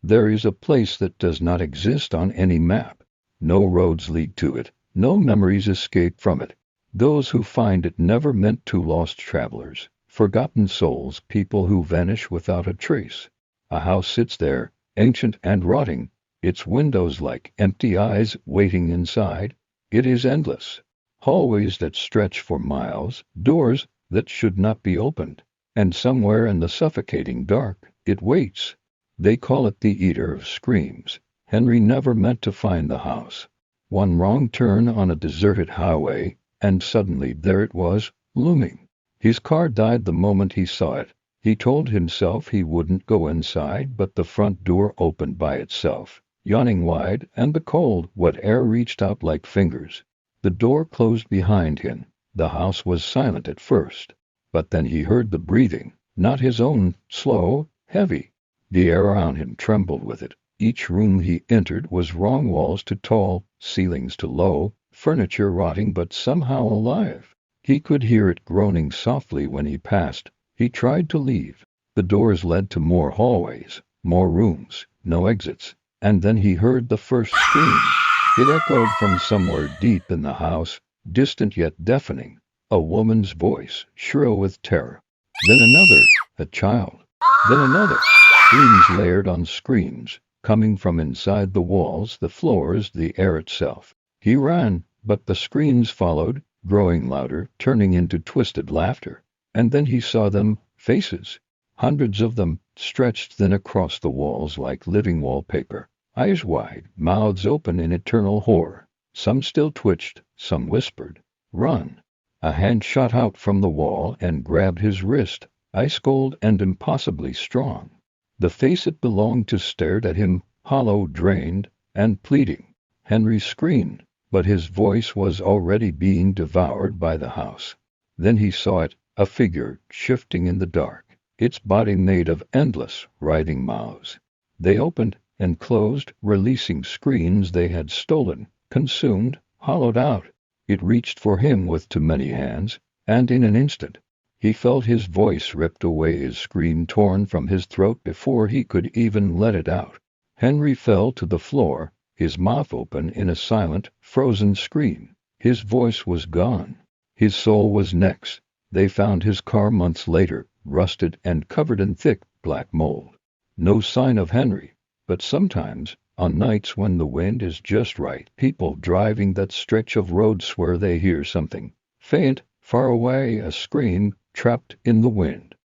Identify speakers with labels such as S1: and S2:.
S1: There is a place that does not exist on any map. No roads lead to it, no memories escape from it. Those who find it never meant to lost travelers, forgotten souls, people who vanish without a trace. A house sits there, ancient and rotting, its windows like empty eyes waiting inside. It is endless. Hallways that stretch for miles, doors that should not be opened, and somewhere in the suffocating dark, it waits. They call it the Eater of Screams. Henry never meant to find the house. One wrong turn on a deserted highway, and suddenly there it was, looming. His car died the moment he saw it. He told himself he wouldn't go inside, but the front door opened by itself, yawning wide, and the cold, wet air reached out like fingers. The door closed behind him. The house was silent at first, but then he heard the breathing, not his own, slow, heavy. The air around him trembled with it. Each room he entered was wrong, walls too tall, ceilings too low, furniture rotting but somehow alive. He could hear it groaning softly when he passed. He tried to leave. The doors led to more hallways, more rooms, no exits. And then he heard the first scream. It echoed from somewhere deep in the house, distant yet deafening. A woman's voice, shrill with terror. Then another, a child. Then another. Screams layered on screams, coming from inside the walls, the floors, the air itself. He ran, but the screams followed, growing louder, turning into twisted laughter. And then he saw them, faces. Hundreds of them, stretched thin across the walls like living wallpaper. Eyes wide, mouths open in eternal horror. Some still twitched, some whispered, "Run!" A hand shot out from the wall and grabbed his wrist, ice cold and impossibly strong. The face it belonged to stared at him, hollow, drained, and pleading. Henry screamed, but his voice was already being devoured by the house. Then he saw it, a figure, shifting in the dark, its body made of endless, writhing mouths. They opened and closed, releasing screams they had stolen, consumed, hollowed out. It reached for him with too many hands, and in an instant, he felt his voice ripped away, his scream torn from his throat before he could even let it out. Henry fell to the floor, his mouth open in a silent, frozen scream. His voice was gone. His soul was next. They found his car months later, rusted and covered in thick, black mold. No sign of Henry, but sometimes, on nights when the wind is just right, people driving that stretch of road swear they hear something. Faint, far away, a scream, trapped in the wind.